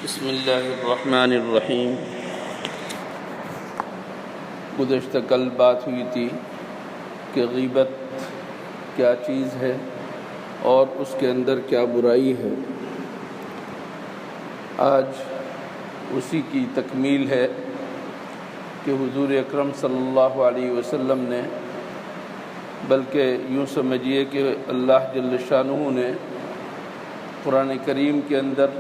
بسم اللہ الرحمن الرحیم۔ گزشتہ کل بات ہوئی تھی کہ غیبت کیا چیز ہے اور اس کے اندر کیا برائی ہے۔ آج اسی کی تکمیل ہے کہ حضور اکرم صلی اللہ علیہ وسلم نے، بلکہ یوں سمجھیے کہ اللہ جل شانہ نے قرآن کریم کے اندر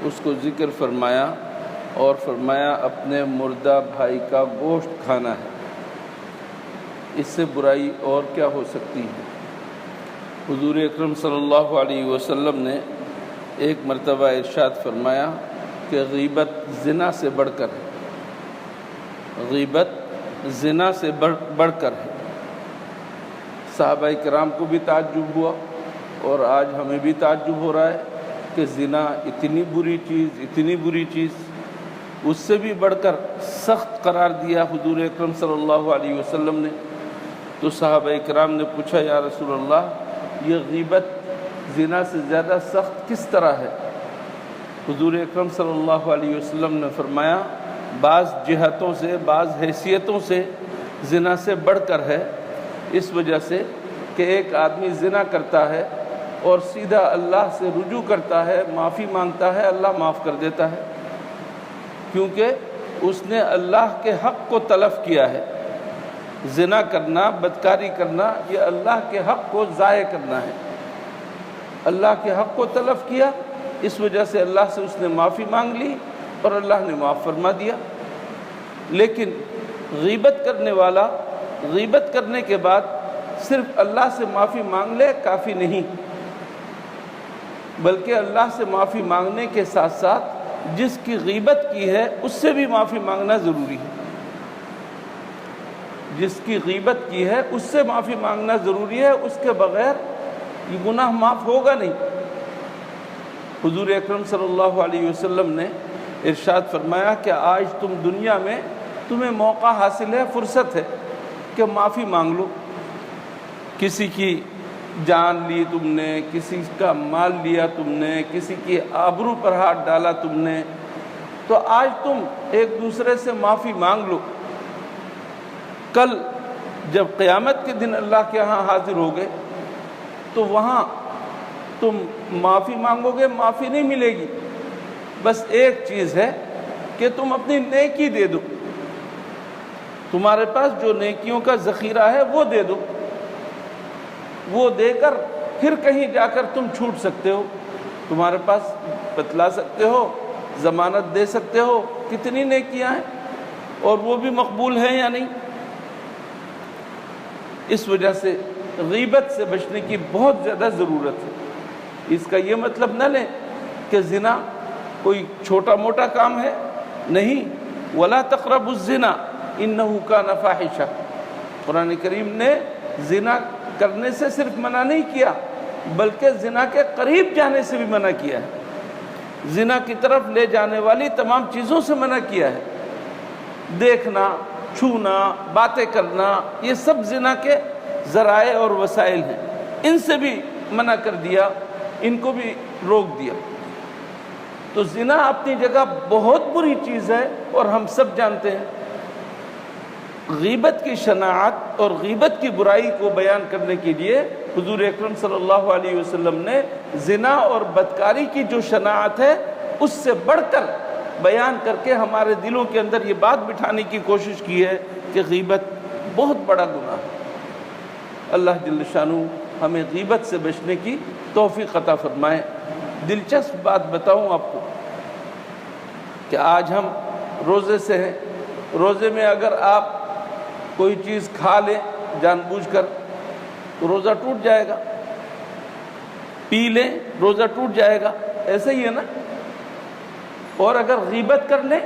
اس کو ذکر فرمایا اور فرمایا اپنے مردہ بھائی کا گوشت کھانا ہے، اس سے برائی اور کیا ہو سکتی ہے۔ حضور اکرم صلی اللہ علیہ وسلم نے ایک مرتبہ ارشاد فرمایا کہ غیبت زنا سے بڑھ کر ہے، غیبت زنا سے بڑھ کر ہے۔ صحابہ کرام کو بھی تعجب ہوا اور آج ہمیں بھی تعجب ہو رہا ہے کہ زنا اتنی بری چیز، اس سے بھی بڑھ کر سخت قرار دیا حضور اکرم صلی اللہ علیہ وسلم نے۔ تو صحابہ کرام نے پوچھا، یا رسول اللہ، یہ غیبت زنا سے زیادہ سخت کس طرح ہے؟ حضور اکرم صلی اللہ علیہ وسلم نے فرمایا، بعض جہتوں سے، بعض حیثیتوں سے زنا سے بڑھ کر ہے، اس وجہ سے کہ ایک آدمی زنا کرتا ہے اور سیدھا اللہ سے رجوع کرتا ہے، معافی مانگتا ہے، اللہ معاف کر دیتا ہے، کیونکہ اس نے اللہ کے حق کو تلف کیا ہے۔ زنا کرنا، بدکاری کرنا، یہ اللہ کے حق کو ضائع کرنا ہے۔ اللہ کے حق کو تلف کیا، اس وجہ سے اللہ سے اس نے معافی مانگ لی اور اللہ نے معاف فرما دیا۔ لیکن غیبت کرنے والا غیبت کرنے کے بعد صرف اللہ سے معافی مانگ لے کافی نہیں، بلکہ اللہ سے معافی مانگنے کے ساتھ ساتھ جس کی غیبت کی ہے اس سے بھی معافی مانگنا ضروری ہے۔ جس کی غیبت کی ہے اس سے معافی مانگنا ضروری ہے، اس کے بغیر یہ گناہ معاف ہوگا نہیں۔ حضور اکرم صلی اللہ علیہ وسلم نے ارشاد فرمایا کہ آج تم دنیا میں تمہیں موقع حاصل ہے، فرصت ہے کہ معافی مانگ لو۔ کسی کی جان لی تم نے، کسی کا مال لیا تم نے، کسی کی آبرو پر ہاتھ ڈالا تم نے، تو آج تم ایک دوسرے سے معافی مانگ لو۔ کل جب قیامت کے دن اللہ کے ہاں حاضر ہوگے تو وہاں تم معافی مانگو گے، معافی نہیں ملے گی، بس ایک چیز ہے کہ تم اپنی نیکی دے دو، تمہارے پاس جو نیکیوں کا ذخیرہ ہے وہ دے دو، وہ دے کر پھر کہیں جا کر تم چھوٹ سکتے ہو، تمہارے پاس بتلا سکتے ہو، ضمانت دے سکتے ہو کتنی نیکیاں ہیں اور وہ بھی مقبول ہیں یا نہیں۔ اس وجہ سے غیبت سے بچنے کی بہت زیادہ ضرورت ہے۔ اس کا یہ مطلب نہ لیں کہ زنا کوئی چھوٹا موٹا کام ہے، نہیں، وَلَا تَقْرَبُوا الزِّنَا إِنَّهُ كَانَ فَاحِشَةً۔ قرآن کریم نے زنا کرنے سے صرف منع نہیں کیا، بلکہ زنا کے قریب جانے سے بھی منع کیا ہے۔ زنا کی طرف لے جانے والی تمام چیزوں سے منع کیا ہے۔ دیکھنا، چھونا، باتیں کرنا، یہ سب زنا کے ذرائع اور وسائل ہیں، ان سے بھی منع کر دیا، ان کو بھی روک دیا۔ تو زنا اپنی جگہ بہت بری چیز ہے اور ہم سب جانتے ہیں۔ غیبت کی شناعت اور غیبت کی برائی کو بیان کرنے کے لیے حضور اکرم صلی اللہ علیہ وسلم نے زنا اور بدکاری کی جو شناعت ہے اس سے بڑھ کر بیان کر کے ہمارے دلوں کے اندر یہ بات بٹھانے کی کوشش کی ہے کہ غیبت بہت بڑا گناہ ہے۔ اللہ جل شانہ ہمیں غیبت سے بچنے کی توفیق عطا فرمائے۔ دلچسپ بات بتاؤں آپ کو کہ آج ہم روزے سے ہیں، روزے میں اگر آپ کوئی چیز کھا لیں جان بوجھ کر تو روزہ ٹوٹ جائے گا، پی لیں روزہ ٹوٹ جائے گا، ایسے ہی ہے نا۔ اور اگر غیبت کر لیں،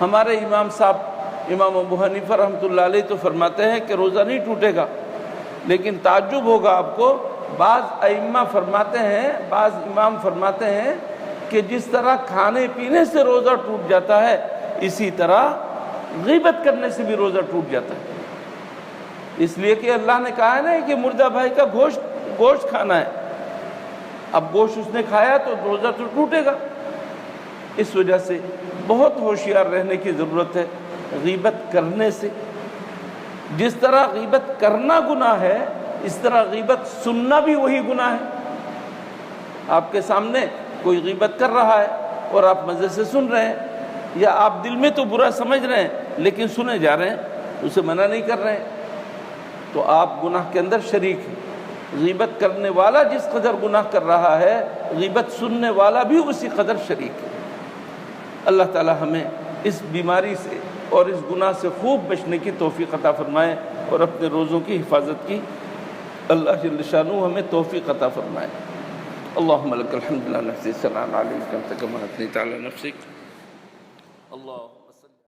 ہمارے امام صاحب امام ابو حنیفہ رحمۃ اللہ علیہ تو فرماتے ہیں کہ روزہ نہیں ٹوٹے گا، لیکن تعجب ہوگا آپ کو، بعض ائمہ فرماتے ہیں، بعض امام فرماتے ہیں کہ جس طرح کھانے پینے سے روزہ ٹوٹ جاتا ہے، اسی طرح غیبت کرنے سے بھی روزہ ٹوٹ جاتا ہے۔ اس لیے کہ اللہ نے کہا ہے نا کہ مردہ بھائی کا گوشت کھانا ہے، اب گوشت اس نے کھایا تو روزہ تو ٹوٹے گا۔ اس وجہ سے بہت ہوشیار رہنے کی ضرورت ہے غیبت کرنے سے۔ جس طرح غیبت کرنا گناہ ہے، اس طرح غیبت سننا بھی وہی گناہ ہے۔ آپ کے سامنے کوئی غیبت کر رہا ہے اور آپ مزے سے سن رہے ہیں، یا آپ دل میں تو برا سمجھ رہے ہیں لیکن سنے جا رہے ہیں، اسے منع نہیں کر رہے ہیں، تو آپ گناہ کے اندر شریک ہیں۔ غیبت کرنے والا جس قدر گناہ کر رہا ہے، غیبت سننے والا بھی اسی قدر شریک ہے۔ اللہ تعالی ہمیں اس بیماری سے اور اس گناہ سے خوب بچنے کی توفیق عطا فرمائے اور اپنے روزوں کی حفاظت کی اللہ جل شانہ ہمیں توفیق عطا فرمائے۔ اللہم لک الحمد لا نحصی ثناء علیک انت کما اثنیت علی نفسک۔ اللہ